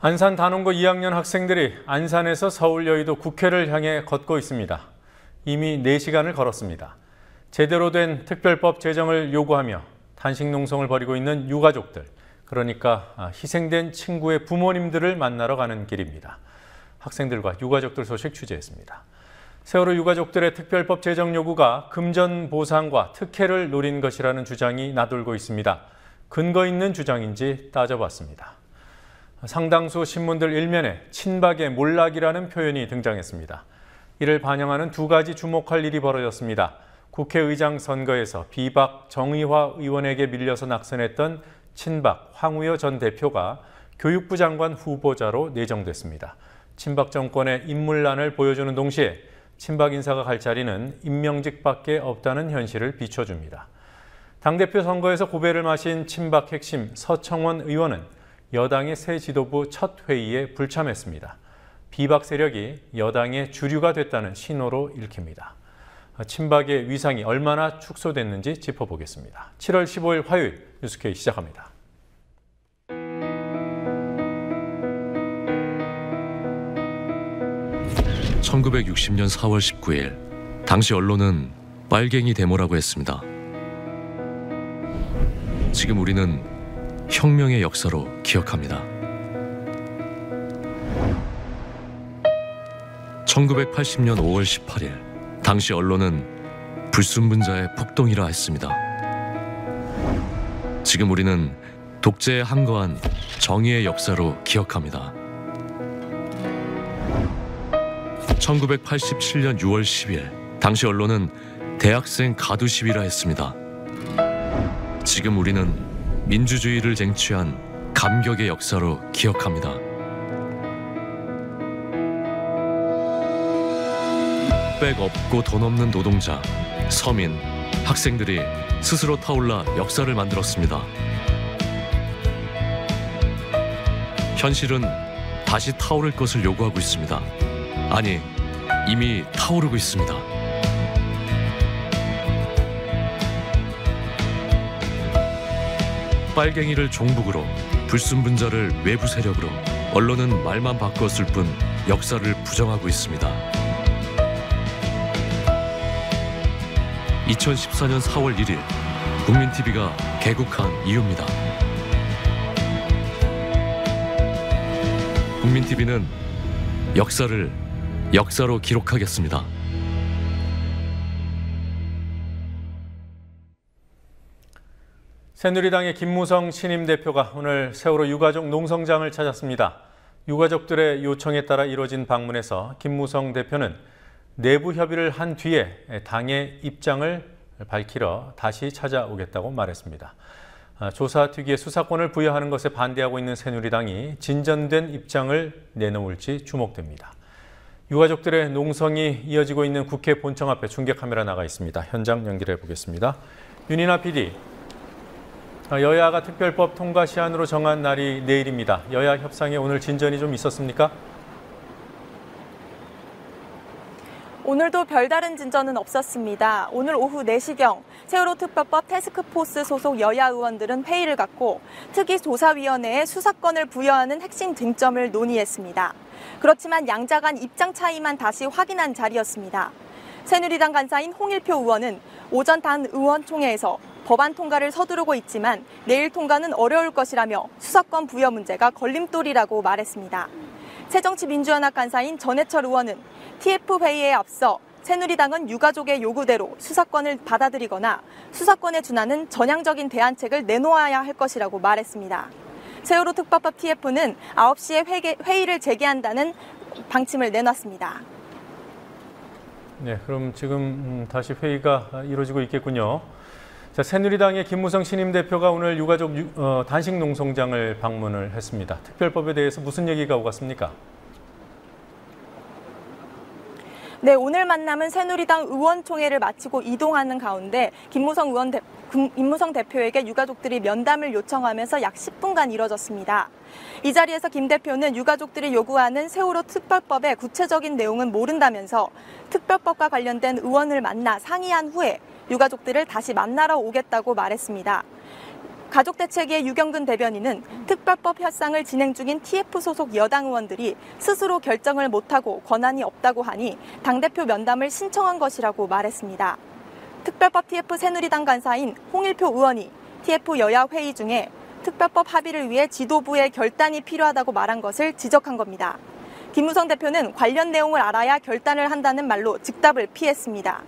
안산 단원고 2학년 학생들이 안산에서 서울 여의도 국회를 향해 걷고 있습니다. 이미 4시간을 걸었습니다. 제대로 된 특별법 제정을 요구하며 단식 농성을 벌이고 있는 유가족들, 그러니까 희생된 친구의 부모님들을 만나러 가는 길입니다. 학생들과 유가족들 소식 취재했습니다. 세월호 유가족들의 특별법 제정 요구가 금전 보상과 특혜를 노린 것이라는 주장이 나돌고 있습니다. 근거 있는 주장인지 따져봤습니다. 상당수 신문들 일면에 친박의 몰락이라는 표현이 등장했습니다. 이를 반영하는 두 가지 주목할 일이 벌어졌습니다. 국회의장 선거에서 비박 정의화 의원에게 밀려서 낙선했던 친박 황우여 전 대표가 교육부 장관 후보자로 내정됐습니다. 친박 정권의 인물난을 보여주는 동시에 친박 인사가 갈 자리는 임명직밖에 없다는 현실을 비춰줍니다. 당대표 선거에서 고배를 마신 친박 핵심 서청원 의원은 여당의 새 지도부 첫 회의에 불참했습니다. 비박 세력이 여당의 주류가 됐다는 신호로 읽힙니다. 친박의 위상이 얼마나 축소됐는지 짚어보겠습니다. 7월 15일 화요일 뉴스K 시작합니다. (1960년 4월 19일) 당시 언론은 빨갱이 데모라고 했습니다. 지금 우리는 혁명의 역사로 기억합니다. 1980년 5월 18일 당시 언론은 불순분자의 폭동이라 했습니다. 지금 우리는 독재에 항거한 정의의 역사로 기억합니다. 1987년 6월 10일 당시 언론은 대학생 가두 시위라 했습니다. 지금 우리는 민주주의를 쟁취한 감격의 역사로 기억합니다. 백 없고 돈 없는 노동자, 서민, 학생들이 스스로 타올라 역사를 만들었습니다. 현실은 다시 타오를 것을 요구하고 있습니다. 아니, 이미 타오르고 있습니다. 빨갱이를 종북으로, 불순분자를 외부 세력으로, 언론은 말만 바꿨을 뿐 역사를 부정하고 있습니다. 2014년 4월 1일 국민TV가 개국한 이유입니다. 국민TV는 역사를 역사로 기록하겠습니다. 새누리당의 김무성 신임 대표가 오늘 세월호 유가족 농성장을 찾았습니다. 유가족들의 요청에 따라 이뤄진 방문에서 김무성 대표는 내부 협의를 한 뒤에 당의 입장을 밝히러 다시 찾아오겠다고 말했습니다. 조사 특위에 수사권을 부여하는 것에 반대하고 있는 새누리당이 진전된 입장을 내놓을지 주목됩니다. 유가족들의 농성이 이어지고 있는 국회 본청 앞에 중계 카메라 나가 있습니다. 현장 연결해 보겠습니다. 윤이나 PD. 여야가 특별법 통과 시한으로 정한 날이 내일입니다. 여야 협상에 오늘 진전이 좀 있었습니까? 오늘도 별다른 진전은 없었습니다. 오늘 오후 4시경 세월호 특별법 태스크포스 소속 여야 의원들은 회의를 갖고 특위조사위원회에 수사권을 부여하는 핵심 쟁점을 논의했습니다. 그렇지만 양자 간 입장 차이만 다시 확인한 자리였습니다. 새누리당 간사인 홍일표 의원은 오전 단 의원총회에서 법안 통과를 서두르고 있지만 내일 통과는 어려울 것이라며 수사권 부여 문제가 걸림돌이라고 말했습니다. 새정치민주연합 간사인 전해철 의원은 TF 회의에 앞서 새누리당은 유가족의 요구대로 수사권을 받아들이거나 수사권에 준하는 전향적인 대안책을 내놓아야 할 것이라고 말했습니다. 세월호 특별법 TF는 9시에 회의를 재개한다는 방침을 내놨습니다. 네, 그럼 지금 다시 회의가 이루어지고 있겠군요. 자, 새누리당의 김무성 신임 대표가 오늘 유가족 단식 농성장을 방문을 했습니다. 특별법에 대해서 무슨 얘기가 오갔습니까? 네, 오늘 만남은 새누리당 의원총회를 마치고 이동하는 가운데 김무성 대표에게 유가족들이 면담을 요청하면서 약 10분간 이뤄졌습니다. 이 자리에서 김 대표는 유가족들이 요구하는 세월호 특별법의 구체적인 내용은 모른다면서 특별법과 관련된 의원을 만나 상의한 후에 유가족들을 다시 만나러 오겠다고 말했습니다. 가족대책위의 유경근 대변인은 특별법 협상을 진행 중인 TF 소속 여당 의원들이 스스로 결정을 못하고 권한이 없다고 하니 당대표 면담을 신청한 것이라고 말했습니다. 특별법 TF 새누리당 간사인 홍일표 의원이 TF 여야 회의 중에 특별법 합의를 위해 지도부의 결단이 필요하다고 말한 것을 지적한 겁니다. 김무성 대표는 관련 내용을 알아야 결단을 한다는 말로 즉답을 피했습니다.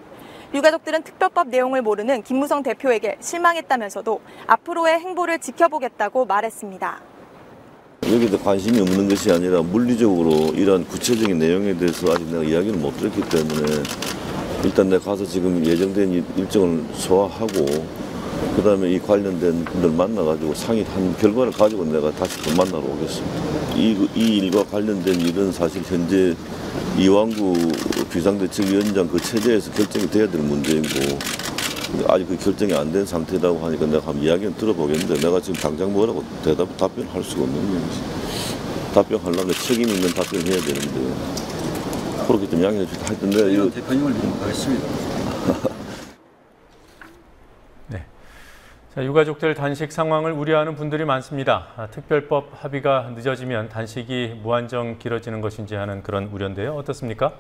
유가족들은 특별법 내용을 모르는 김무성 대표에게 실망했다면서도 앞으로의 행보를 지켜보겠다고 말했습니다. 여기도 관심이 없는 것이 아니라 물리적으로 이러한 구체적인 내용에 대해서 아직 내가 이야기를 못 들었기 때문에 일단 내가 가서 지금 예정된 일정을 소화하고 그다음에 이 관련된 분들 만나가지고 상의한 결과를 가지고 내가 다시 또 만나러 오겠습니다. 이 일과 관련된 일은 사실 현재 이완구 비상대책위원장 그 체제에서 결정이 돼야 될 문제이고 아직 그 결정이 안 된 상태라고 하니까 내가 한번 이야기는 들어보겠는데 내가 지금 당장 뭐라고 답변할 수가 없는 거지. 답변하려면 책임 있는 답변을 해야 되는데 그렇게 좀 양해해 주시다. 하여튼 내가 이거 대표님을 믿습니다. 네. 자, 유가족들 단식 상황을 우려하는 분들이 많습니다. 특별법 합의가 늦어지면 단식이 무한정 길어지는 것인지 하는 그런 우려인데요. 어떻습니까?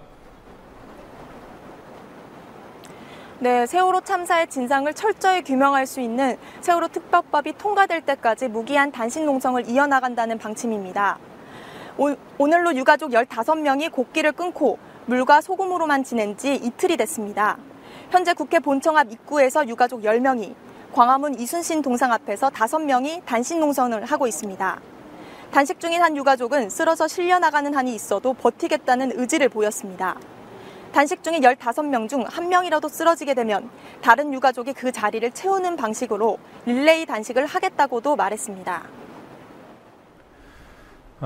네, 세월호 참사의 진상을 철저히 규명할 수 있는 세월호 특별법이 통과될 때까지 무기한 단식 농성을 이어나간다는 방침입니다. 오늘로 유가족 15명이 곡기를 끊고 물과 소금으로만 지낸 지 이틀이 됐습니다. 현재 국회 본청 앞 입구에서 유가족 10명이, 광화문 이순신 동상 앞에서 5명이 단식 농성을 하고 있습니다. 단식 중인 한 유가족은 쓰러져 실려나가는 한이 있어도 버티겠다는 의지를 보였습니다. 단식 중인 15명 중 1명이라도 쓰러지게 되면 다른 유가족이 그 자리를 채우는 방식으로 릴레이 단식을 하겠다고도 말했습니다.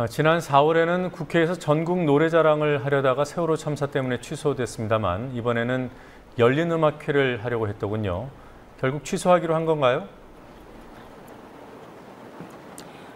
지난 4월에는 국회에서 전국 노래자랑을 하려다가 세월호 참사 때문에 취소됐습니다만 이번에는 열린 음악회를 하려고 했더군요. 결국 취소하기로 한 건가요?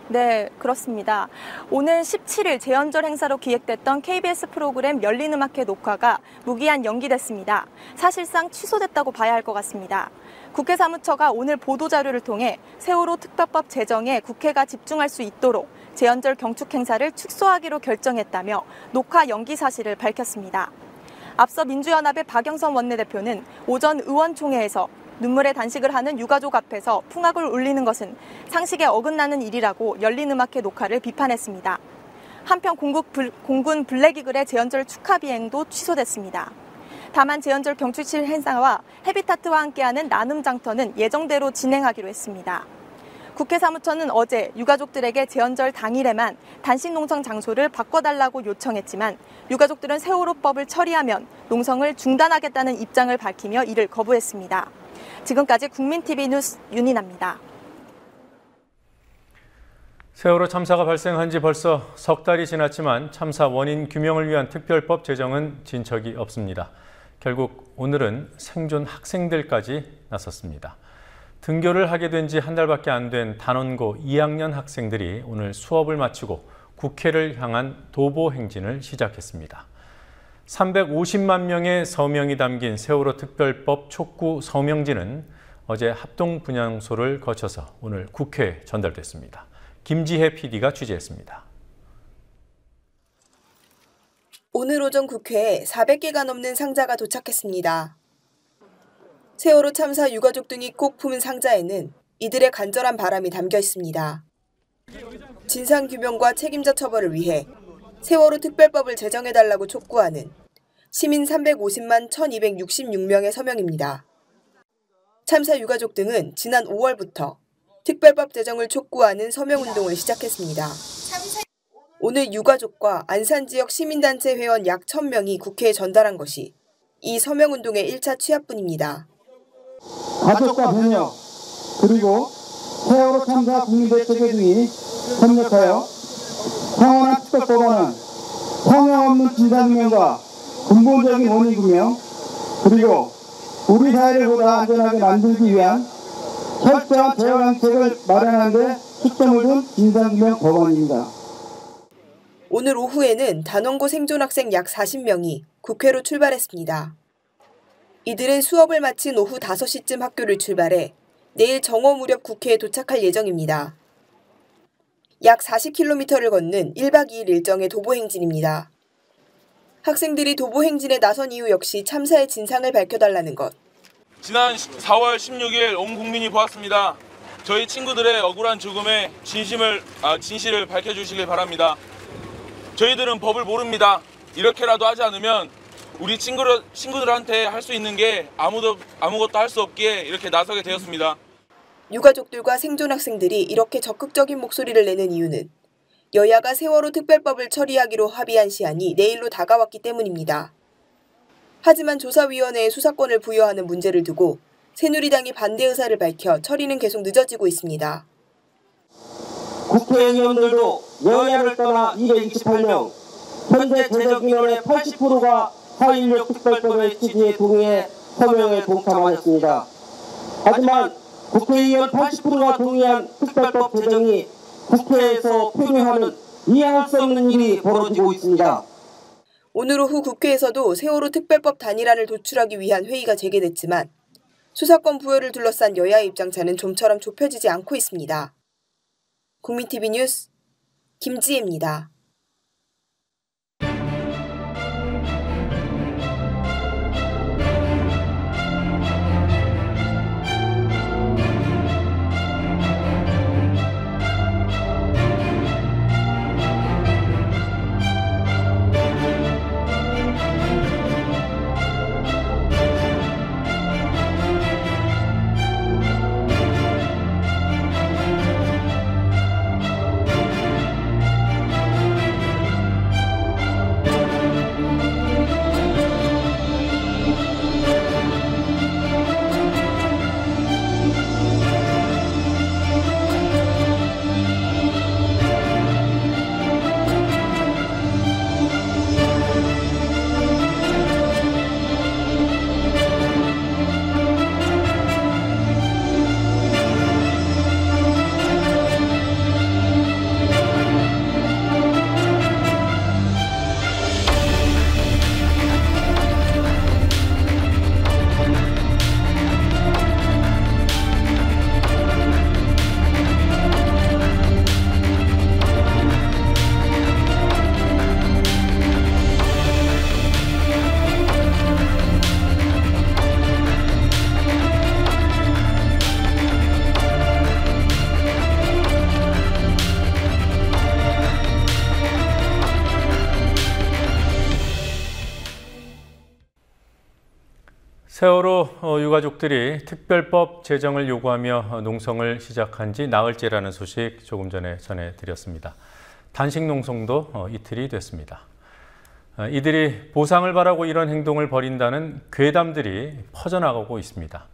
네, 그렇습니다. 오늘 17일 재연절 행사로 기획됐던 KBS 프로그램 열린음악회 녹화가 무기한 연기됐습니다. 사실상 취소됐다고 봐야 할 것 같습니다. 국회 사무처가 오늘 보도자료를 통해 세월호 특별법 제정에 국회가 집중할 수 있도록 재연절 경축 행사를 축소하기로 결정했다며 녹화 연기 사실을 밝혔습니다. 앞서 민주연합의 박영선 원내대표는 오전 의원총회에서 눈물의 단식을 하는 유가족 앞에서 풍악을 울리는 것은 상식에 어긋나는 일이라고 열린음악회 녹화를 비판했습니다. 한편 공군 블랙이글의 재연절 축하 비행도 취소됐습니다. 다만 재연절 경축식 행사와 헤비타트와 함께하는 나눔 장터는 예정대로 진행하기로 했습니다. 국회 사무처는 어제 유가족들에게 재연절 당일에만 단식 농성 장소를 바꿔달라고 요청했지만 유가족들은 세월호법을 처리하면 농성을 중단하겠다는 입장을 밝히며 이를 거부했습니다. 지금까지 국민TV 뉴스 윤인아입니다. 세월호 참사가 발생한 지 벌써 석 달이 지났지만 참사 원인 규명을 위한 특별법 제정은 진척이 없습니다. 결국 오늘은 생존 학생들까지 나섰습니다. 등교를 하게 된 지 한 달밖에 안 된 단원고 2학년 학생들이 오늘 수업을 마치고 국회를 향한 도보 행진을 시작했습니다. 350만 명의 서명이 담긴 세월호 특별법 촉구 서명지는 어제 합동분향소를 거쳐서 오늘 국회에 전달됐습니다. 김지혜 PD가 취재했습니다. 오늘 오전 국회에 400개가 넘는 상자가 도착했습니다. 세월호 참사 유가족 등이 꼭 품은 상자에는 이들의 간절한 바람이 담겨 있습니다. 진상규명과 책임자 처벌을 위해 세월호 특별법을 제정해달라고 촉구하는 시민 350만 1266명의 서명입니다. 참사 유가족 등은 지난 5월부터 특별법 제정을 촉구하는 서명운동을 시작했습니다. 오늘 유가족과 안산 지역 시민단체 회원 약 1000명이 국회에 전달한 것이 이 서명운동의 1차 취합분입니다. 가족과 배녀 그리고 세월호 참사 국민대책회 등이 협력하여 상원한 특별법안은 성형 없는 진상규명과 근본적인 원인 규명 그리고 우리 사회를 보다 안전하게 만들기 위한 철저한 제어방책을 마련하는 데 초점을 둔 진상규명 법안입니다. 오늘 오후에는 단원고 생존학생 약 40명이 국회로 출발했습니다. 이들은 수업을 마친 오후 5시쯤 학교를 출발해 내일 정오 무렵 국회에 도착할 예정입니다. 약 40km를 걷는 1박 2일 일정의 도보행진입니다. 학생들이 도보행진에 나선 이유 역시 참사의 진상을 밝혀달라는 것. 지난 4월 16일 온 국민이 보았습니다. 저희 친구들의 억울한 죽음의 진실을 밝혀주시길 바랍니다. 저희들은 법을 모릅니다. 이렇게라도 하지 않으면 우리 친구들한테 할 수 있는 게 아무것도 할 수 없기에 이렇게 나서게 되었습니다. 유가족들과 생존 학생들이 이렇게 적극적인 목소리를 내는 이유는 여야가 세월호 특별법을 처리하기로 합의한 시한이 내일로 다가왔기 때문입니다. 하지만 조사위원회에 수사권을 부여하는 문제를 두고 새누리당이 반대 의사를 밝혀 처리는 계속 늦어지고 있습니다. 국회의원들도 여야를 떠나 228명, 현재 제적 인원의 80%가 4.16 특별법의 취지에 동의해 서명에 동참하였습니다. 하지만 국회의원 80%가 동의한 특별법 제정이 국회에서 표류하는 이해할 수 없는 일이 벌어지고 있습니다. 오늘 오후 국회에서도 세월호 특별법 단일안을 도출하기 위한 회의가 재개됐지만 수사권 부여를 둘러싼 여야의 입장차는 좀처럼 좁혀지지 않고 있습니다. 국민TV 뉴스 김지혜입니다. 세월호 유가족들이 특별법 제정을 요구하며 농성을 시작한 지 나흘째라는 소식 조금 전에 전해드렸습니다. 단식 농성도 이틀이 됐습니다. 이들이 보상을 바라고 이런 행동을 벌인다는 괴담들이 퍼져나가고 있습니다.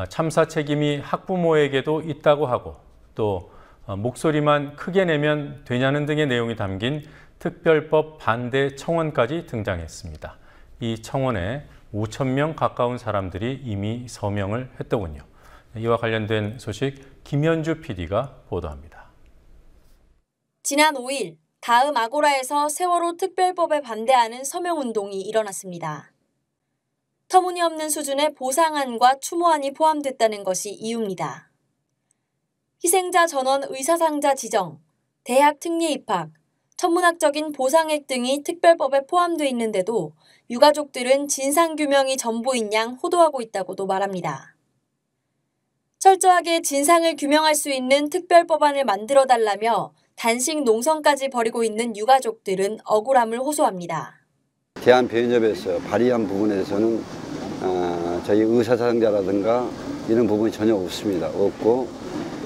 참사 책임이 학부모에게도 있다고 하고 또 목소리만 크게 내면 되냐는 등의 내용이 담긴 특별법 반대 청원까지 등장했습니다. 이 청원에 5,000명 가까운 사람들이 이미 서명을 했더군요. 이와 관련된 소식 김현주 PD가 보도합니다. 지난 5일 다음 아고라에서 세월호 특별법에 반대하는 서명운동이 일어났습니다. 터무니없는 수준의 보상안과 추모안이 포함됐다는 것이 이유입니다. 희생자 전원 의사상자 지정, 대학 특례 입학, 천문학적인 보상액 등이 특별법에 포함돼 있는데도 유가족들은 진상규명이 전부인 양 호도하고 있다고도 말합니다. 철저하게 진상을 규명할 수 있는 특별법안을 만들어달라며 단식 농성까지 벌이고 있는 유가족들은 억울함을 호소합니다. 대한변협에서 발의한 부분에서는 저희 의사상자라든가 이런 부분이 전혀 없고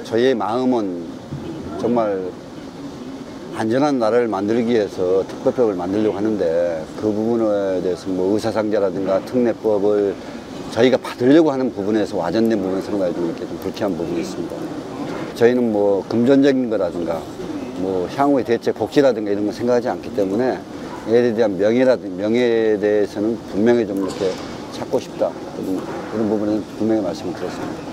저희의 마음은 정말 안전한 나라를 만들기 위해서 특별법을 만들려고 하는데 그 부분에 대해서 뭐 의사상자라든가 특례법을 저희가 받으려고 하는 부분에서 와전된 부분은 상당히 좀 이렇게 좀 불쾌한 부분이 있습니다. 저희는 뭐 금전적인 거라든가 뭐 향후의 대책 복지라든가 이런 거 생각하지 않기 때문에 애에 대한 명예에 대해서는 분명히 좀 이렇게 찾고 싶다. 그런 부분은 분명히 말씀을 드렸습니다.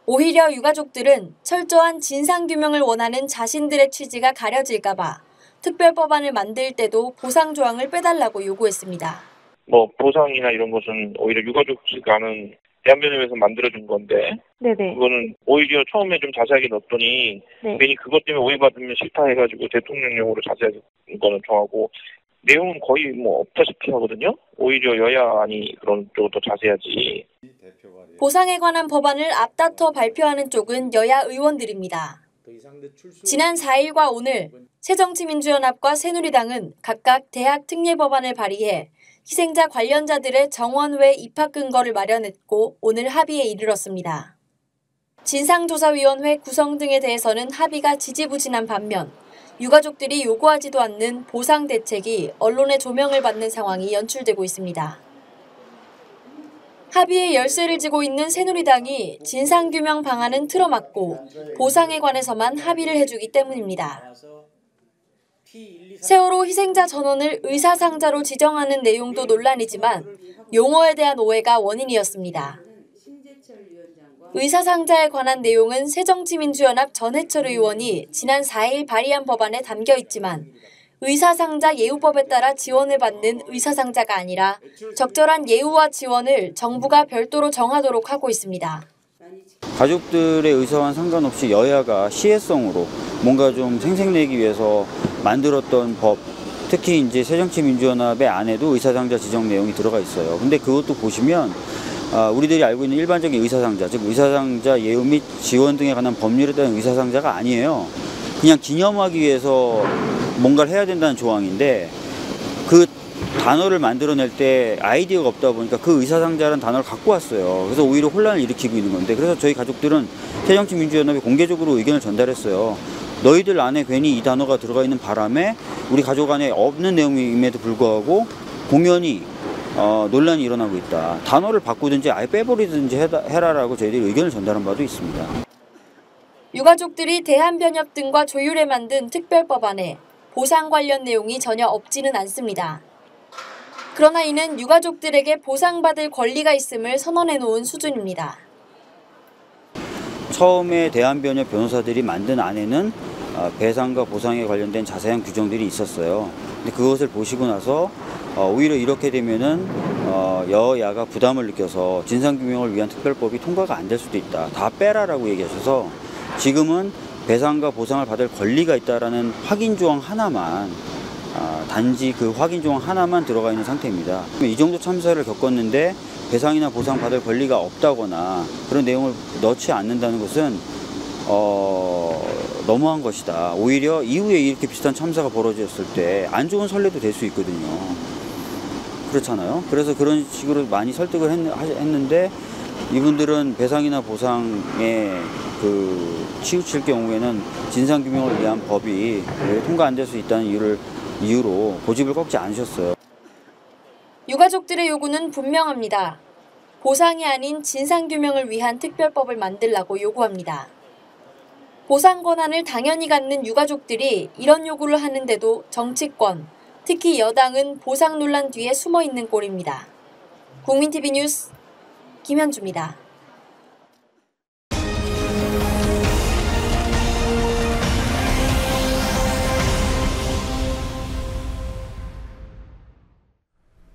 오히려 유가족들은 철저한 진상규명을 원하는 자신들의 취지가 가려질까 봐 특별법안을 만들 때도 보상 조항을 빼달라고 요구했습니다. 보상이나 이런 것은 오히려 유가족 측 간은 대한변협에서 만들어준 건데 네네. 그거는 오히려 처음에 좀 자세하게 넣었더니 네. 괜히 그것 때문에 오해받으면 싫다 해가지고 대통령령으로 자세하게 거는 정하고 내용은 거의 뭐 없다시피 하거든요. 오히려 여야안이 그런 쪽으로 더 자세하지. 보상에 관한 법안을 앞다퉈 발표하는 쪽은 여야 의원들입니다. 지난 4일과 오늘 새정치민주연합과 새누리당은 각각 대학 특례 법안을 발의해 희생자 관련자들의 정원외 입학 근거를 마련했고 오늘 합의에 이르렀습니다. 진상조사위원회 구성 등에 대해서는 합의가 지지부진한 반면 유가족들이 요구하지도 않는 보상 대책이 언론의 조명을 받는 상황이 연출되고 있습니다. 합의에 열쇠를 쥐고 있는 새누리당이 진상규명 방안은 틀어막고 보상에 관해서만 합의를 해주기 때문입니다. 세월호 희생자 전원을 의사상자로 지정하는 내용도 논란이지만 용어에 대한 오해가 원인이었습니다. 의사상자에 관한 내용은 새정치민주연합 전해철 의원이 지난 4일 발의한 법안에 담겨 있지만 의사상자 예우법에 따라 지원을 받는 의사상자가 아니라 적절한 예우와 지원을 정부가 별도로 정하도록 하고 있습니다. 가족들의 의사와 상관없이 여야가 시혜성으로 뭔가 좀 생색내기 위해서 만들었던 법, 특히 이제 새정치민주연합의 안에도 의사상자 지정 내용이 들어가 있어요. 근데 그것도 보시면 우리들이 알고 있는 일반적인 의사상자, 즉 의사상자 예우 및 지원 등에 관한 법률에 따른 의사상자가 아니에요. 그냥 기념하기 위해서 뭔가를 해야 된다는 조항인데 그 단어를 만들어낼 때 아이디어가 없다 보니까 그 의사상자라는 단어를 갖고 왔어요. 그래서 오히려 혼란을 일으키고 있는 건데 그래서 저희 가족들은 새정치민주연합에 공개적으로 의견을 전달했어요. 너희들 안에 괜히 이 단어가 들어가 있는 바람에 우리 가족 안에 없는 내용임에도 불구하고 공연히 논란이 일어나고 있다. 단어를 바꾸든지 아예 빼버리든지 해라라고 저희들이 의견을 전달한 바도 있습니다. 유가족들이 대한변협 등과 조율해 만든 특별법안에 보상 관련 내용이 전혀 없지는 않습니다. 그러나 이는 유가족들에게 보상받을 권리가 있음을 선언해 놓은 수준입니다. 처음에 대한변협 변호사들이 만든 안에는 배상과 보상에 관련된 자세한 규정들이 있었어요. 근데 그것을 보시고 나서 오히려 이렇게 되면은 여야가 부담을 느껴서 진상규명을 위한 특별법이 통과가 안 될 수도 있다. 다 빼라라고 얘기하셔서 지금은 배상과 보상을 받을 권리가 있다라는 확인 조항 하나만 단지 그 확인 조항 하나만 들어가 있는 상태입니다. 이 정도 참사를 겪었는데 배상이나 보상 받을 권리가 없다거나 그런 내용을 넣지 않는다는 것은 너무한 것이다. 오히려 이후에 이렇게 비슷한 참사가 벌어졌을 때 안 좋은 선례도 될 수 있거든요. 그렇잖아요. 그래서 그런 식으로 많이 설득을 했는데 이분들은 배상이나 보상에 치우칠 경우에는 진상규명을 위한 법이 통과 안 될 수 있다는 이유로 고집을 꺾지 않으셨어요. 유가족들의 요구는 분명합니다. 보상이 아닌 진상규명을 위한 특별법을 만들라고 요구합니다. 보상 권한을 당연히 갖는 유가족들이 이런 요구를 하는데도 정치권, 특히 여당은 보상 논란 뒤에 숨어 있는 꼴입니다. 국민TV 뉴스 김현주입니다.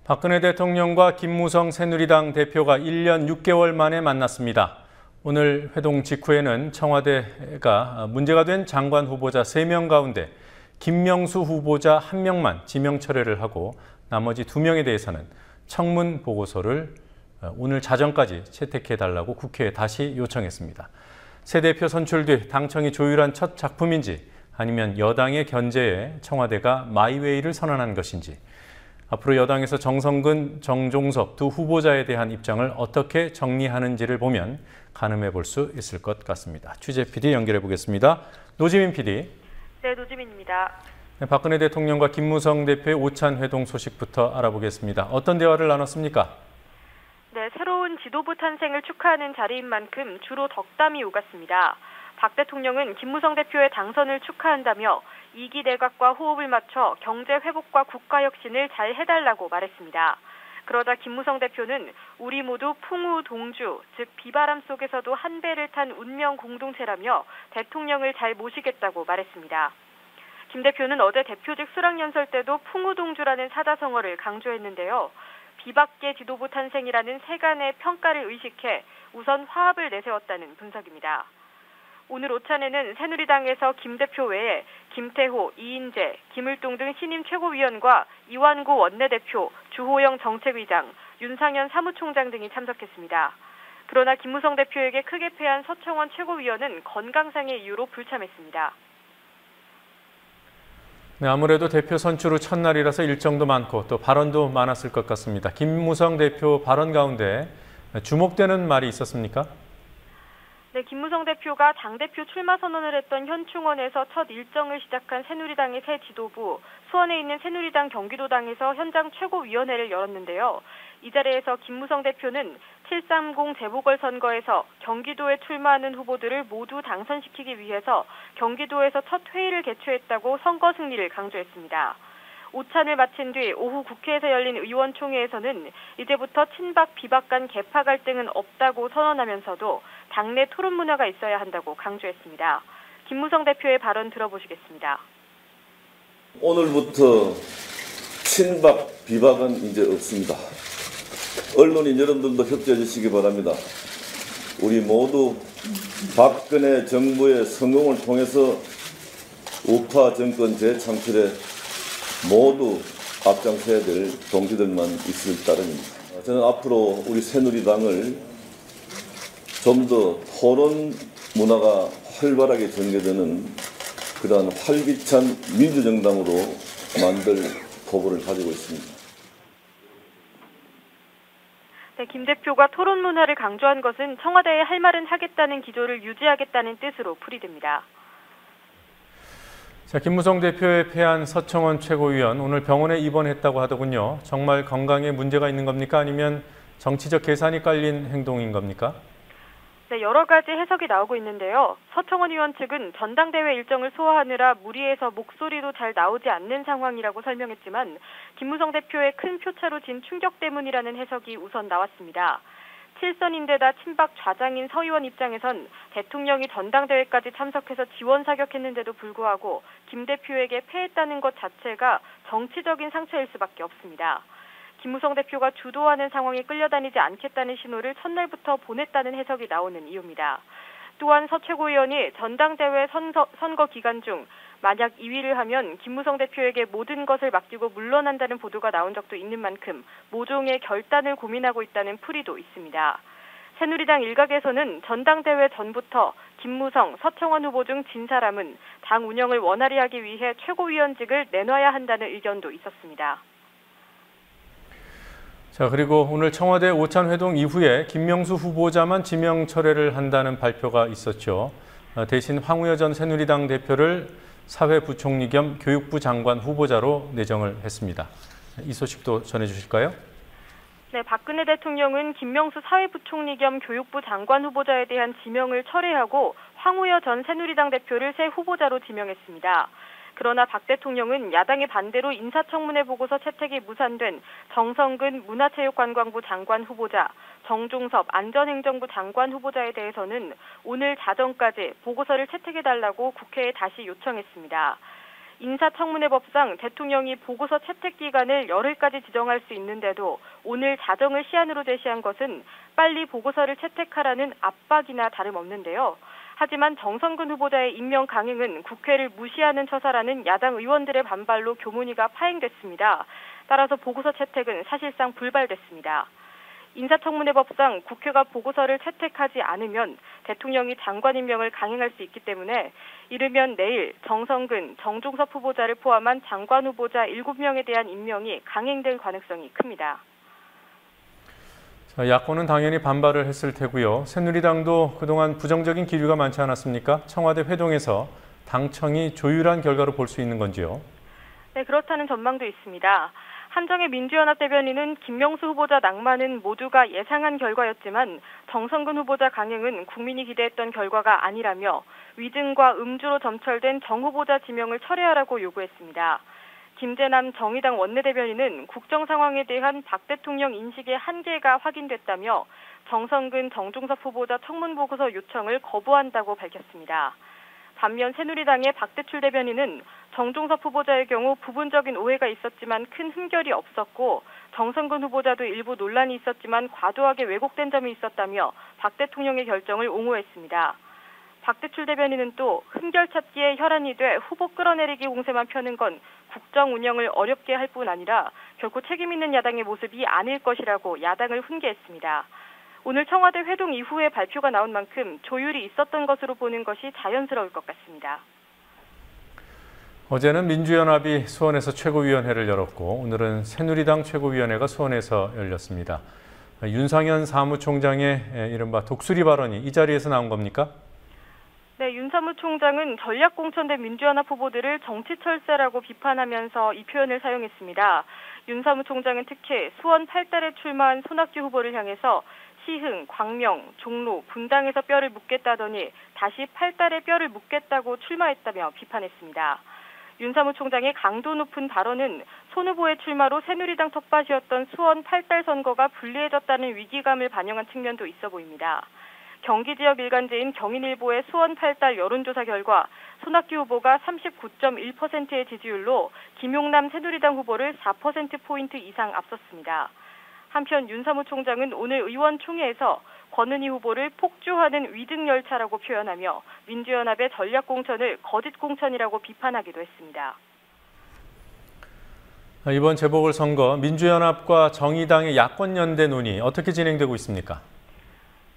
박근혜 대통령과 김무성 새누리당 대표가 1년 6개월 만에 만났습니다. 오늘 회동 직후에는 청와대가 문제가 된 장관 후보자 3명 가운데 김명수 후보자 1명만 지명 철회를 하고 나머지 2명에 대해서는 청문 보고서를 오늘 자정까지 채택해달라고 국회에 다시 요청했습니다. 새 대표 선출 뒤 당청이 조율한 첫 작품인지 아니면 여당의 견제에 청와대가 마이웨이를 선언한 것인지 앞으로 여당에서 정성근, 정종섭 두 후보자에 대한 입장을 어떻게 정리하는지를 보면 가늠해 볼 수 있을 것 같습니다. 취재 PD 연결해 보겠습니다. 노지민 PD. 네, 노지민입니다. 네, 박근혜 대통령과 김무성 대표의 오찬 회동 소식부터 알아보겠습니다. 어떤 대화를 나눴습니까? 네, 새로운 지도부 탄생을 축하하는 자리인 만큼 주로 덕담이 오갔습니다. 박 대통령은 김무성 대표의 당선을 축하한다며 2기 내각과 호흡을 맞춰 경제 회복과 국가 혁신을 잘 해달라고 말했습니다. 그러자 김무성 대표는 우리 모두 풍우동주, 즉 비바람 속에서도 한 배를 탄 운명 공동체라며 대통령을 잘 모시겠다고 말했습니다. 김 대표는 어제 대표직 수락연설 때도 풍우동주라는 사자성어를 강조했는데요. 비박계 지도부 탄생이라는 세간의 평가를 의식해 우선 화합을 내세웠다는 분석입니다. 오늘 오찬에는 새누리당에서 김 대표 외에 김태호, 이인재, 김을동 등 신임 최고위원과 이완구 원내대표, 주호영 정책위장, 윤상현 사무총장 등이 참석했습니다. 그러나 김무성 대표에게 크게 패한 서청원 최고위원은 건강상의 이유로 불참했습니다. 네, 아무래도 대표 선출 후 첫날이라서 일정도 많고 또 발언도 많았을 것 같습니다. 김무성 대표 발언 가운데 주목되는 말이 있었습니까? 네, 김무성 대표가 당대표 출마 선언을 했던 현충원에서 첫 일정을 시작한 새누리당의 새 지도부, 수원에 있는 새누리당 경기도당에서 현장 최고위원회를 열었는데요. 이 자리에서 김무성 대표는 730 재보궐선거에서 경기도에 출마하는 후보들을 모두 당선시키기 위해서 경기도에서 첫 회의를 개최했다고 선거 승리를 강조했습니다. 오찬을 마친 뒤 오후 국회에서 열린 의원총회에서는 이제부터 친박, 비박 간 계파 갈등은 없다고 선언하면서도 당내 토론 문화가 있어야 한다고 강조했습니다. 김무성 대표의 발언 들어보시겠습니다. 오늘부터 친박, 비박은 이제 없습니다. 언론인 여러분들도 협조해 주시기 바랍니다. 우리 모두 박근혜 정부의 성공을 통해서 우파 정권 재창출에 모두 앞장서야 될 동지들만 있을 따름입니다. 저는 앞으로 우리 새누리당을 좀 더 토론 문화가 활발하게 전개되는 그러한 활기찬 민주정당으로 만들 포부를 가지고 있습니다. 네, 김 대표가 토론 문화를 강조한 것은 청와대에 할 말은 하겠다는 기조를 유지하겠다는 뜻으로 풀이됩니다. 자, 김무성 대표의 패한 서청원 최고위원 오늘 병원에 입원했다고 하더군요. 정말 건강에 문제가 있는 겁니까? 아니면 정치적 계산이 깔린 행동인 겁니까? 네, 여러 가지 해석이 나오고 있는데요. 서청원 의원 측은 전당대회 일정을 소화하느라 무리해서 목소리도 잘 나오지 않는 상황이라고 설명했지만 김무성 대표의 큰 표차로 진 충격 때문이라는 해석이 우선 나왔습니다. 7선인데다 친박 좌장인 서 의원 입장에선 대통령이 전당대회까지 참석해서 지원 사격했는데도 불구하고 김 대표에게 패했다는 것 자체가 정치적인 상처일 수밖에 없습니다. 김무성 대표가 주도하는 상황에 끌려다니지 않겠다는 신호를 첫날부터 보냈다는 해석이 나오는 이유입니다. 또한 서 최고위원이 전당대회 선거 기간 중 만약 2위를 하면 김무성 대표에게 모든 것을 맡기고 물러난다는 보도가 나온 적도 있는 만큼 모종의 결단을 고민하고 있다는 풀이도 있습니다. 새누리당 일각에서는 전당대회 전부터 김무성, 서청원 후보 중 진 사람은 당 운영을 원활히 하기 위해 최고위원직을 내놔야 한다는 의견도 있었습니다. 자, 그리고 오늘 청와대 오찬 회동 이후에 김명수 후보자만 지명 철회를 한다는 발표가 있었죠. 대신 황우여 전 새누리당 대표를 사회부총리 겸 교육부 장관 후보자로 내정을 했습니다. 이 소식도 전해주실까요? 네, 박근혜 대통령은 김명수 사회부총리 겸 교육부 장관 후보자에 대한 지명을 철회하고 황우여 전 새누리당 대표를 새 후보자로 지명했습니다. 그러나 박 대통령은 야당의 반대로 인사청문회 보고서 채택이 무산된 정성근 문화체육관광부 장관 후보자, 정종섭 안전행정부 장관 후보자에 대해서는 오늘 자정까지 보고서를 채택해달라고 국회에 다시 요청했습니다. 인사청문회법상 대통령이 보고서 채택 기간을 열흘까지 지정할 수 있는데도 오늘 자정을 시한으로 제시한 것은 빨리 보고서를 채택하라는 압박이나 다름없는데요. 하지만 정성근 후보자의 임명 강행은 국회를 무시하는 처사라는 야당 의원들의 반발로 교문위가 파행됐습니다. 따라서 보고서 채택은 사실상 불발됐습니다. 인사청문회법상 국회가 보고서를 채택하지 않으면 대통령이 장관 임명을 강행할 수 있기 때문에 이르면 내일 정성근, 정종섭 후보자를 포함한 장관 후보자 7명에 대한 임명이 강행될 가능성이 큽니다. 자, 야권은 당연히 반발을 했을 테고요. 새누리당도 그동안 부정적인 기류가 많지 않았습니까? 청와대 회동에서 당청이 조율한 결과로 볼 수 있는 건지요? 네, 그렇다는 전망도 있습니다. 한정의 민주연합 대변인은 김명수 후보자 낙마는 모두가 예상한 결과였지만 정성근 후보자 강행은 국민이 기대했던 결과가 아니라며 위증과 음주로 점철된 정 후보자 지명을 철회하라고 요구했습니다. 김재남 정의당 원내대변인은 국정 상황에 대한 박 대통령 인식의 한계가 확인됐다며 정성근, 정종섭 후보자 청문보고서 요청을 거부한다고 밝혔습니다. 반면 새누리당의 박대출 대변인은 정종섭 후보자의 경우 부분적인 오해가 있었지만 큰 흠결이 없었고 정성근 후보자도 일부 논란이 있었지만 과도하게 왜곡된 점이 있었다며 박 대통령의 결정을 옹호했습니다. 박대출 대변인은 또 흠결 찾기에 혈안이 돼 후보 끌어내리기 공세만 펴는 건 국정 운영을 어렵게 할 뿐 아니라 결코 책임 있는 야당의 모습이 아닐 것이라고 야당을 훈계했습니다. 오늘 청와대 회동 이후에 발표가 나온 만큼 조율이 있었던 것으로 보는 것이 자연스러울 것 같습니다. 어제는 민주연합이 수원에서 최고위원회를 열었고 오늘은 새누리당 최고위원회가 수원에서 열렸습니다. 윤상현 사무총장의 이른바 독수리 발언이 이 자리에서 나온 겁니까? 네, 윤 사무총장은 전략공천된 민주연합 후보들을 정치철새라고 비판하면서 이 표현을 사용했습니다. 윤 사무총장은 특히 수원 8달에 출마한 손학규 후보를 향해서 시흥, 광명, 종로, 분당에서 뼈를 묻겠다더니 다시 8달에 뼈를 묻겠다고 출마했다며 비판했습니다. 윤 사무총장의 강도 높은 발언은 손 후보의 출마로 새누리당 텃밭이었던 수원 8달 선거가 불리해졌다는 위기감을 반영한 측면도 있어 보입니다. 경기 지역 일간지인 경인일보의 수원 8달 여론조사 결과 손학규 후보가 39.1%의 지지율로 김용남 새누리당 후보를 4%포인트 이상 앞섰습니다. 한편 윤 사무총장은 오늘 의원총회에서 권은희 후보를 폭주하는 위증열차라고 표현하며 민주연합의 전략공천을 거짓공천이라고 비판하기도 했습니다. 이번 재보궐선거 민주연합과 정의당의 야권연대 논의 어떻게 진행되고 있습니까?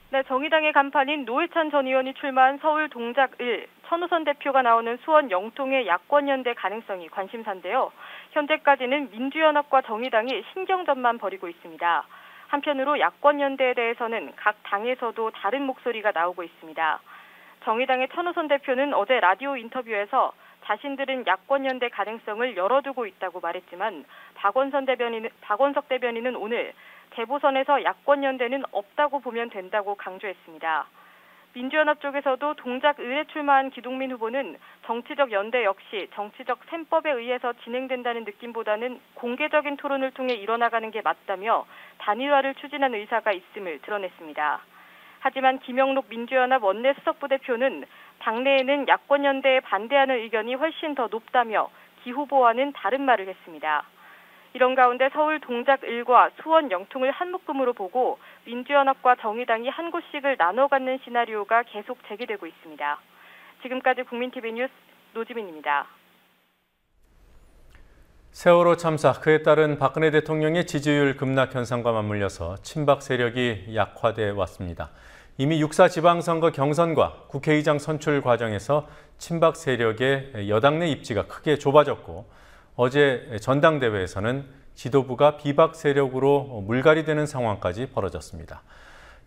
네, 정의당의 간판인 노회찬 전 의원이 출마한 서울 동작 1, 천호선 대표가 나오는 수원 영통의 야권연대 가능성이 관심사인데요. 현재까지는 민주연합과 정의당이 신경전만 벌이고 있습니다. 한편으로 야권연대에 대해서는 각 당에서도 다른 목소리가 나오고 있습니다. 정의당의 천호선 대표는 어제 라디오 인터뷰에서 자신들은 야권연대 가능성을 열어두고 있다고 말했지만 박원석 대변인은 오늘 재보선에서 야권연대는 없다고 보면 된다고 강조했습니다. 민주연합 쪽에서도 동작 을에 출마한 기동민 후보는 정치적 연대 역시 정치적 셈법에 의해서 진행된다는 느낌보다는 공개적인 토론을 통해 이뤄나가는 게 맞다며 단일화를 추진한 의사가 있음을 드러냈습니다. 하지만 김영록 민주연합 원내 수석부대표는 당내에는 야권연대에 반대하는 의견이 훨씬 더 높다며 기 후보와는 다른 말을 했습니다. 이런 가운데 서울 동작 1과 수원 영통을 한 묶음으로 보고 민주연합과 정의당이 한 곳씩을 나눠 갖는 시나리오가 계속 제기되고 있습니다. 지금까지 국민TV 뉴스 노지민입니다. 세월호 참사, 그에 따른 박근혜 대통령의 지지율 급락 현상과 맞물려서 친박 세력이 약화돼 왔습니다. 이미 6.4 지방선거 경선과 국회의장 선출 과정에서 친박 세력의 여당 내 입지가 크게 좁아졌고 어제 전당대회에서는 지도부가 비박 세력으로 물갈이되는 상황까지 벌어졌습니다.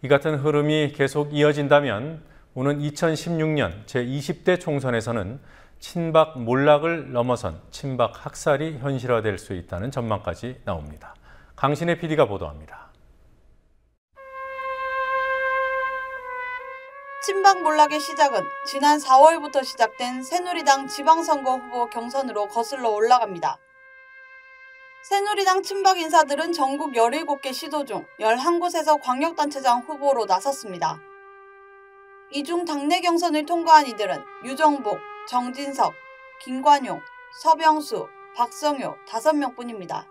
이 같은 흐름이 계속 이어진다면 오는 2016년 제20대 총선에서는 친박 몰락을 넘어선 친박 학살이 현실화될 수 있다는 전망까지 나옵니다. 강신혜 PD가 보도합니다. 친박 몰락의 시작은 지난 4월부터 시작된 새누리당 지방선거 후보 경선으로 거슬러 올라갑니다. 새누리당 친박 인사들은 전국 17개 시도 중 11곳에서 광역단체장 후보로 나섰습니다. 이 중 당내 경선을 통과한 이들은 유정복, 정진석, 김관용, 서병수, 박성효 5명뿐입니다.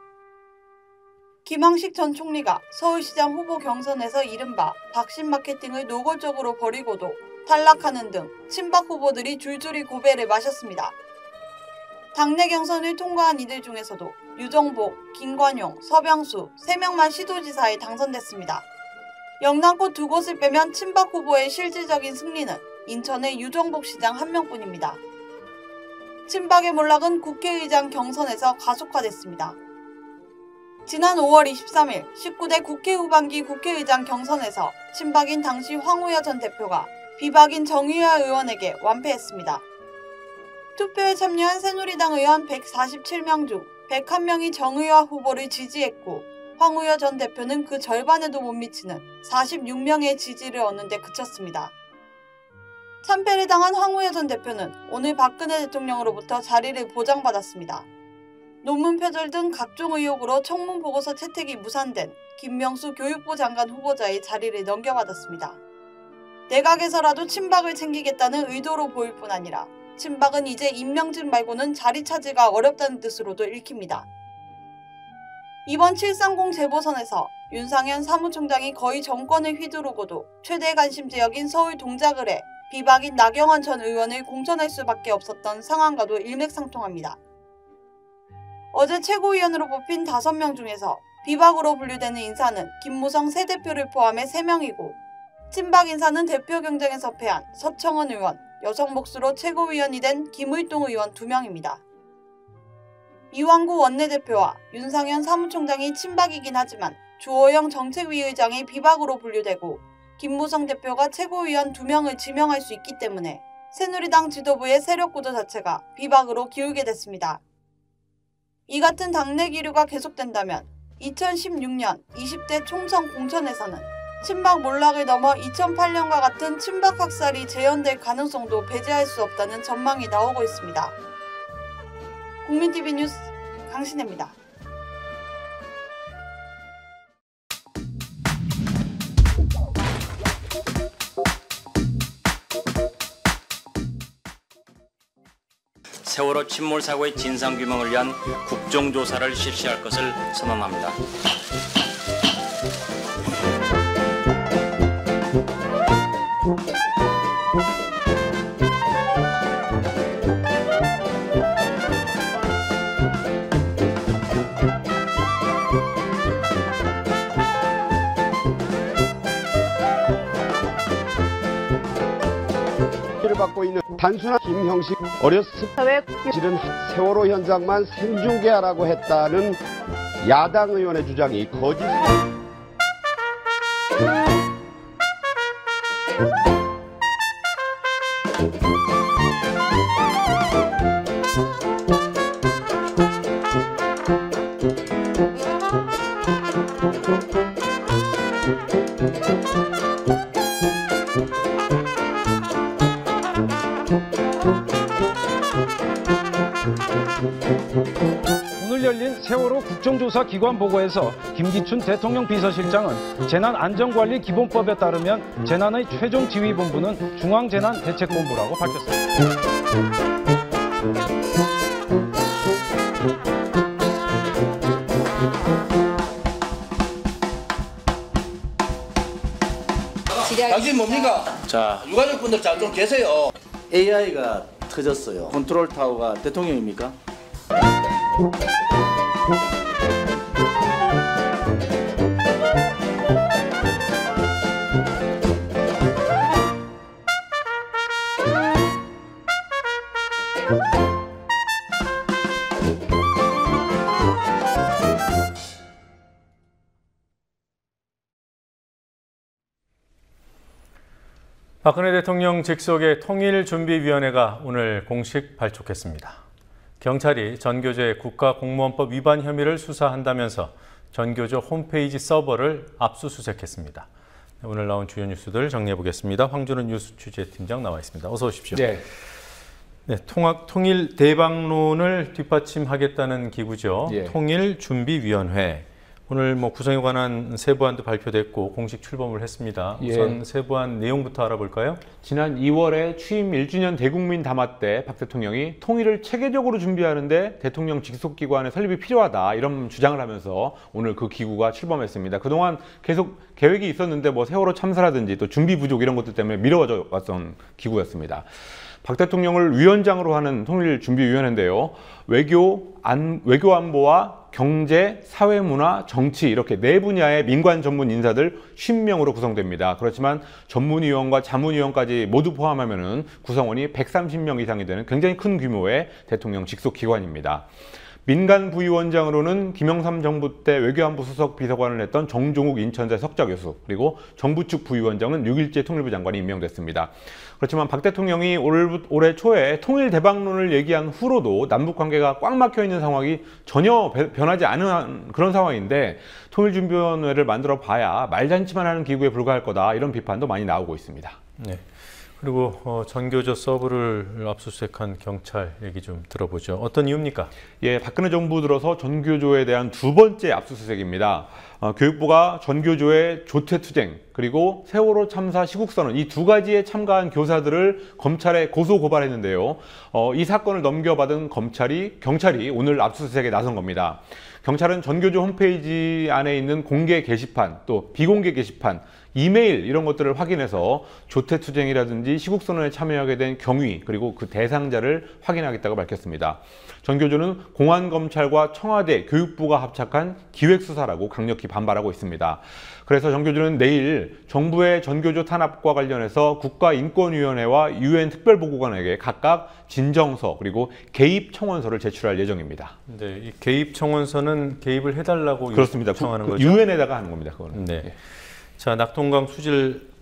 김항식 전 총리가 서울시장 후보 경선에서 이른바 박심 마케팅을 노골적으로 벌이고도 탈락하는 등 친박 후보들이 줄줄이 고배를 마셨습니다. 당내 경선을 통과한 이들 중에서도 유정복, 김관용, 서병수 3명만 시도지사에 당선됐습니다. 영남권 2곳을 빼면 친박 후보의 실질적인 승리는 인천의 유정복 시장 1명뿐입니다. 친박의 몰락은 국회의장 경선에서 가속화됐습니다. 지난 5월 23일 19대 국회 후반기 국회의장 경선에서 친박인 당시 황우여 전 대표가 비박인 정의화 의원에게 완패했습니다. 투표에 참여한 새누리당 의원 147명 중 101명이 정의화 후보를 지지했고 황우여 전 대표는 그 절반에도 못 미치는 46명의 지지를 얻는 데 그쳤습니다. 참패를 당한 황우여 전 대표는 오늘 박근혜 대통령으로부터 자리를 보장받았습니다. 논문 표절 등 각종 의혹으로 청문 보고서 채택이 무산된 김명수 교육부 장관 후보자의 자리를 넘겨받았습니다. 내각에서라도 친박을 챙기겠다는 의도로 보일 뿐 아니라 친박은 이제 임명진 말고는 자리 차지가 어렵다는 뜻으로도 읽힙니다. 이번 730 재보선에서 윤상현 사무총장이 거의 정권을 휘두르고도 최대 관심 지역인 서울 동작을 해 비박인 나경원 전 의원을 공천할 수밖에 없었던 상황과도 일맥상통합니다. 어제 최고위원으로 뽑힌 5명 중에서 비박으로 분류되는 인사는 김무성 새 대표를 포함해 3명이고 친박 인사는 대표 경쟁에서 패한 서청원 의원, 여성 몫으로 최고위원이 된 김의동 의원 2명입니다. 이완구 원내대표와 윤상현 사무총장이 친박이긴 하지만 주호영 정책위 의장이 비박으로 분류되고 김무성 대표가 최고위원 2명을 지명할 수 있기 때문에 새누리당 지도부의 세력구도 자체가 비박으로 기울게 됐습니다. 이 같은 당내 기류가 계속된다면 2016년 20대 총선 공천에서는 친박 몰락을 넘어 2008년과 같은 친박 학살이 재현될 가능성도 배제할 수 없다는 전망이 나오고 있습니다. 국민TV 뉴스 강신혜입니다. 세월호 침몰 사고의 진상규명을 위한 국정조사를 실시할 것을 선언합니다. 받고 있는 단순한 김형식 어렸을 때 실은 세월호 현장만 생중계하라고 했다는 야당 의원의 주장이 거짓입니다. 오늘 열린 세월호 국정조사 기관 보고에서 김기춘 대통령 비서실장은 재난안전관리기본법에 따르면 재난의 최종 지휘본부는 중앙재난대책본부라고 밝혔습니다. 당신 뭡니까? 자, 유가족분들 잘 좀 계세요. AI가 터졌어요. 컨트롤 타워가 대통령입니까? 박근혜 대통령 직속의 통일준비위원회가 오늘 공식 발족했습니다. 경찰이 전교조의 국가공무원법 위반 혐의를 수사한다면서 전교조 홈페이지 서버를 압수수색했습니다. 오늘 나온 주요 뉴스들 정리해 보겠습니다. 황준은 뉴스 취재팀장 나와 있습니다. 어서 오십시오. 네. 네, 통일 대박론을 뒷받침하겠다는 기구죠. 예. 통일준비위원회. 오늘 구성에 관한 세부안도 발표됐고 공식 출범을 했습니다. 우선 세부안 내용부터 알아볼까요? 지난 2월에 취임 1주년 대국민 담화 때 박 대통령이 통일을 체계적으로 준비하는데 대통령 직속기관의 설립이 필요하다 이런 주장을 하면서 오늘 그 기구가 출범했습니다. 그동안 계속 계획이 있었는데 세월호 참사라든지 또 준비 부족 이런 것들 때문에 미뤄져 왔던 기구였습니다. 박 대통령을 위원장으로 하는 통일준비위원회인데요. 외교 안보와 경제, 사회문화, 정치 이렇게 4분야의 민관 전문 인사들 50명으로 구성됩니다. 그렇지만 전문위원과 자문위원까지 모두 포함하면 구성원이 130명 이상이 되는 굉장히 큰 규모의 대통령 직속 기관입니다. 민간 부위원장으로는 김영삼 정부 때 외교안보 수석 비서관을 했던 정종욱 인천대 석좌 교수, 그리고 정부 측 부위원장은 6.27 통일부 장관이 임명됐습니다. 그렇지만 박 대통령이 올해 초에 통일 대박론을 얘기한 후로도 남북 관계가 꽉 막혀 있는 상황이 전혀 변하지 않은 그런 상황인데 통일준비위원회를 만들어 봐야 말잔치만 하는 기구에 불과할 거다 이런 비판도 많이 나오고 있습니다. 네. 그리고 전교조 서버를 압수수색한 경찰 얘기 좀 들어보죠. 어떤 이유입니까? 예, 박근혜 정부 들어서 전교조에 대한 두 번째 압수수색입니다. 교육부가 전교조의 조퇴투쟁 그리고 세월호 참사 시국선언 이 두 가지에 참가한 교사들을 검찰에 고소 고발했는데요. 이 사건을 넘겨받은 경찰이 오늘 압수수색에 나선 겁니다. 경찰은 전교조 홈페이지 안에 있는 공개 게시판 또 비공개 게시판 이메일 이런 것들을 확인해서 조퇴투쟁이라든지 시국선언에 참여하게 된 경위 그리고 그 대상자를 확인하겠다고 밝혔습니다. 전교조는 공안검찰과 청와대, 교육부가 합작한 기획수사라고 강력히 반발하고 있습니다. 그래서 전교조는 내일 정부의 전교조 탄압과 관련해서 국가인권위원회와 유엔 특별보고관에게 각각 진정서 그리고 개입 청원서를 제출할 예정입니다. 네, 이 개입 청원서는 개입을 해달라고 그렇습니다. 요청하는 거죠? 유엔에다가 하는 겁니다. 그거는. 네. 자, 낙동강 수질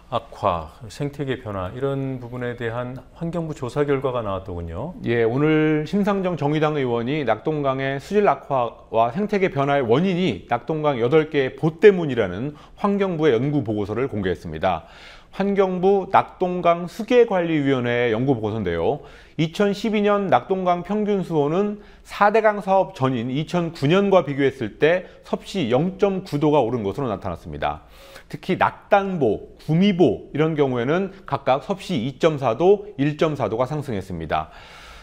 악화, 생태계 변화 이런 부분에 대한 환경부 조사 결과가 나왔더군요. 예, 오늘 심상정 정의당 의원이 낙동강의 수질 악화와 생태계 변화의 원인이 낙동강 8개의 보 때문이라는 환경부의 연구 보고서를 공개했습니다. 환경부 낙동강 수계관리위원회의 연구 보고서인데요. 2012년 낙동강 평균 수온은 4대강 사업 전인 2009년과 비교했을 때 섭씨 0.9도가 오른 것으로 나타났습니다. 특히 낙단보, 구미보 이런 경우에는 각각 섭씨 2.4도, 1.4도가 상승했습니다.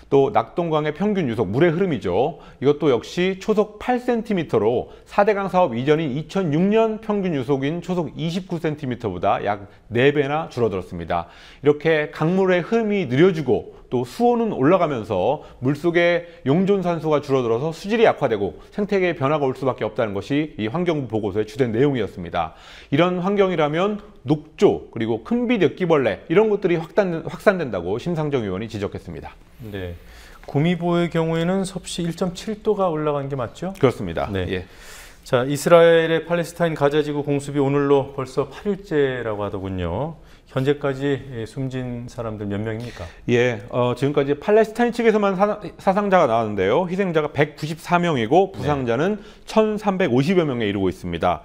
또 낙동강의 평균 유속, 물의 흐름이죠. 이것도 역시 초속 8cm로 4대강 사업 이전인 2006년 평균 유속인 초속 29cm보다 약 4배나 줄어들었습니다. 이렇게 강물의 흐름이 느려지고 또 수온은 올라가면서 물속의 용존산소가 줄어들어서 수질이 약화되고 생태계의 변화가 올 수밖에 없다는 것이 이 환경부 보고서의 주된 내용이었습니다. 이런 환경이라면 녹조 그리고 큰빛 엽기벌레 이런 것들이 확산된다고 심상정 의원이 지적했습니다. 네, 구미보의 경우에는 섭씨 1.7도가 올라간 게 맞죠? 그렇습니다. 네. 예. 자, 이스라엘의 팔레스타인 가자지구 공습이 오늘로 벌써 8일째라고 하더군요. 현재까지 숨진 사람들 몇 명입니까? 예, 지금까지 팔레스타인 측에서만 사상자가 나왔는데요. 희생자가 194명이고 부상자는 1,350여 명에 이르고 있습니다.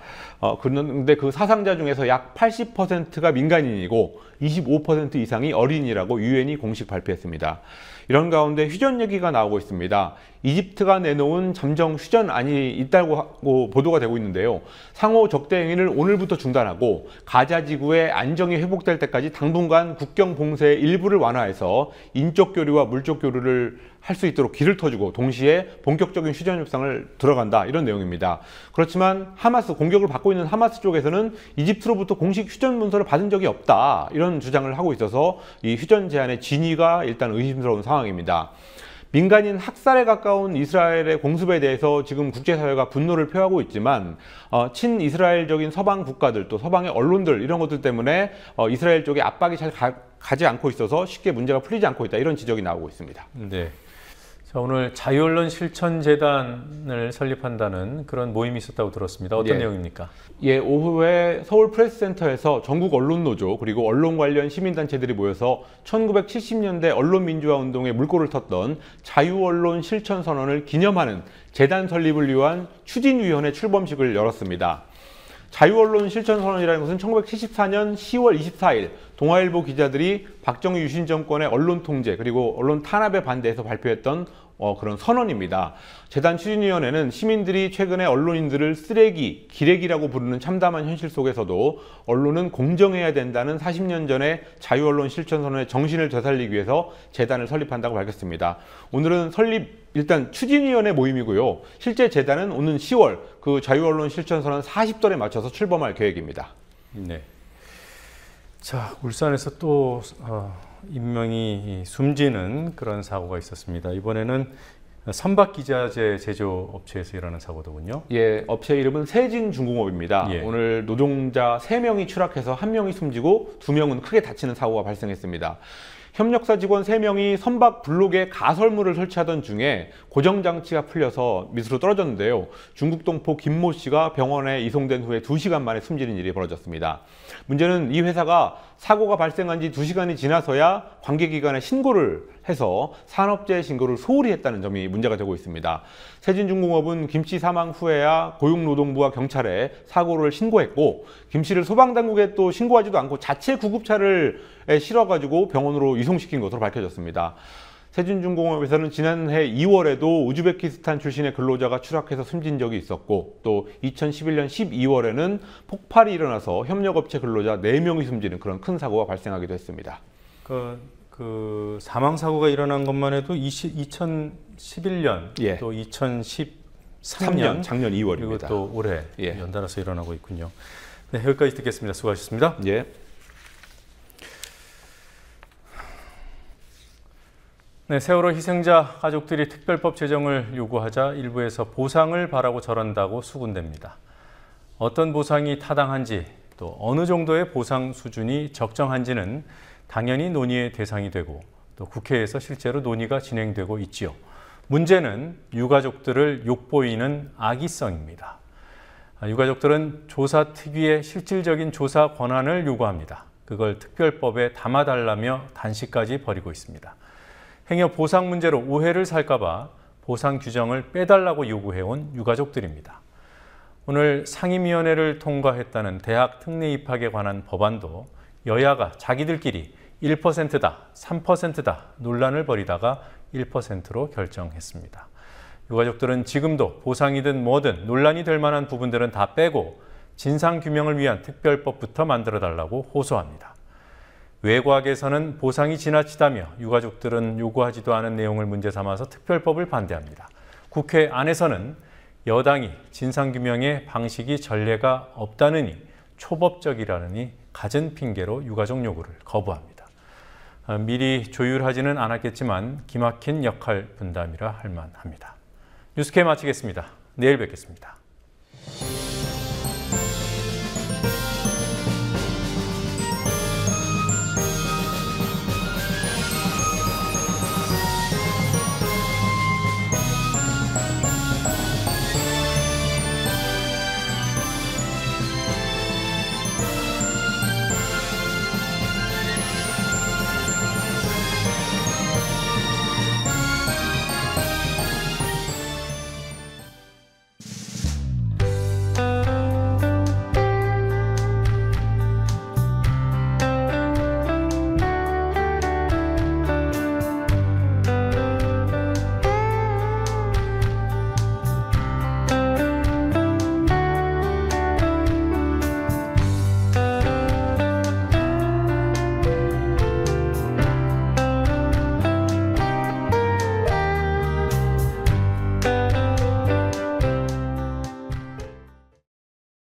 그런데 그 사상자 중에서 약 80%가 민간인이고 25% 이상이 어린이라고 유엔이 공식 발표했습니다. 이런 가운데 휴전 얘기가 나오고 있습니다. 이집트가 내놓은 잠정 휴전안이 있다고 하고 보도가 되고 있는데요. 상호 적대 행위를 오늘부터 중단하고 가자 지구의 안정이 회복될 때까지 당분간 국경 봉쇄의 일부를 완화해서 인적 교류와 물적 교류를 할 수 있도록 길을 터주고 동시에 본격적인 휴전 협상을 들어간다 이런 내용입니다. 그렇지만 하마스 공격을 받고 있는 하마스 쪽에서는 이집트로부터 공식 휴전 문서를 받은 적이 없다 이런 주장을 하고 있어서 이 휴전 제안의 진위가 일단 의심스러운 상황입니다. 민간인 학살에 가까운 이스라엘의 공습에 대해서 지금 국제사회가 분노를 표하고 있지만 친이스라엘적인 서방 국가들 또 서방의 언론들 이런 것들 때문에 이스라엘 쪽에 압박이 잘 가지 않고 있어서 쉽게 문제가 풀리지 않고 있다 이런 지적이 나오고 있습니다. 네. 자, 오늘 자유언론 실천재단을 설립한다는 그런 모임이 있었다고 들었습니다. 어떤 내용입니까? 예, 오후에 서울 프레스센터에서 전국 언론노조 그리고 언론 관련 시민단체들이 모여서 1970년대 언론민주화 운동에 물꼬를 텄던 자유언론 실천선언을 기념하는 재단 설립을 위한 추진위원회 출범식을 열었습니다. 자유언론 실천선언이라는 것은 1974년 10월 24일 동아일보 기자들이 박정희 유신 정권의 언론 통제 그리고 언론 탄압에 반대해서 발표했던 그런 선언입니다. 재단 추진위원회는 시민들이 최근에 언론인들을 쓰레기, 기레기라고 부르는 참담한 현실 속에서도 언론은 공정해야 된다는 40년 전의 자유언론 실천선언의 정신을 되살리기 위해서 재단을 설립한다고 밝혔습니다. 오늘은 일단 추진위원회 모임이고요. 실제 재단은 오는 10월 그 자유언론 실천선언 40돌에 맞춰서 출범할 계획입니다. 네. 자, 울산에서 또 인명이 숨지는 그런 사고가 있었습니다. 이번에는 선박기자재 제조업체에서 일어난 사고더군요. 예, 업체 이름은 세진중공업입니다. 예. 오늘 노동자 3명이 추락해서 1명이 숨지고 2명은 크게 다치는 사고가 발생했습니다. 협력사 직원 3명이 선박 블록에 가설물을 설치하던 중에 고정장치가 풀려서 밑으로 떨어졌는데요. 중국 동포 김모 씨가 병원에 이송된 후에 2시간 만에 숨지는 일이 벌어졌습니다. 문제는 이 회사가 사고가 발생한 지 2시간이 지나서야 관계기관에 신고를 해서 산업재해 신고를 소홀히 했다는 점이 문제가 되고 있습니다. 세진중공업은 김 씨 사망 후에야 고용노동부와 경찰에 사고를 신고했고 김 씨를 소방당국에 또 신고하지도 않고 자체 구급차를 실어가지고 병원으로 이송시킨 것으로 밝혀졌습니다. 세진중공업에서는 지난해 2월에도 우즈베키스탄 출신의 근로자가 추락해서 숨진 적이 있었고, 또 2011년 12월에는 폭발이 일어나서 협력업체 근로자 4명이 숨지는 그런 큰 사고가 발생하기도 했습니다. 그 사망 사고가 일어난 것만 해도 2011년, 예. 또 2013년, 작년 2월입니다. 그리고 또 올해 예. 연달아서 일어나고 있군요. 네, 여기까지 듣겠습니다. 수고하셨습니다. 예. 네, 세월호 희생자 가족들이 특별법 제정을 요구하자 일부에서 보상을 바라고 저런다고 수군댑니다. 어떤 보상이 타당한지, 또 어느 정도의 보상 수준이 적정한지는 당연히 논의의 대상이 되고, 또 국회에서 실제로 논의가 진행되고 있지요. 문제는 유가족들을 욕보이는 악의성입니다. 유가족들은 조사 특위의 실질적인 조사 권한을 요구합니다. 그걸 특별법에 담아달라며 단식까지 벌이고 있습니다. 행여 보상 문제로 오해를 살까 봐 보상 규정을 빼달라고 요구해온 유가족들입니다. 오늘 상임위원회를 통과했다는 대학 특례 입학에 관한 법안도 여야가 자기들끼리 1%다, 3%다 논란을 벌이다가 1%로 결정했습니다. 유가족들은 지금도 보상이든 뭐든 논란이 될 만한 부분들은 다 빼고 진상규명을 위한 특별법부터 만들어달라고 호소합니다. 외곽에서는 보상이 지나치다며 유가족들은 요구하지도 않은 내용을 문제 삼아서 특별법을 반대합니다. 국회 안에서는 여당이 진상규명의 방식이 전례가 없다느니, 초법적이라느니 갖은 핑계로 유가족 요구를 거부합니다. 미리 조율하지는 않았겠지만 기막힌 역할 분담이라 할 만합니다. 뉴스K 마치겠습니다. 내일 뵙겠습니다.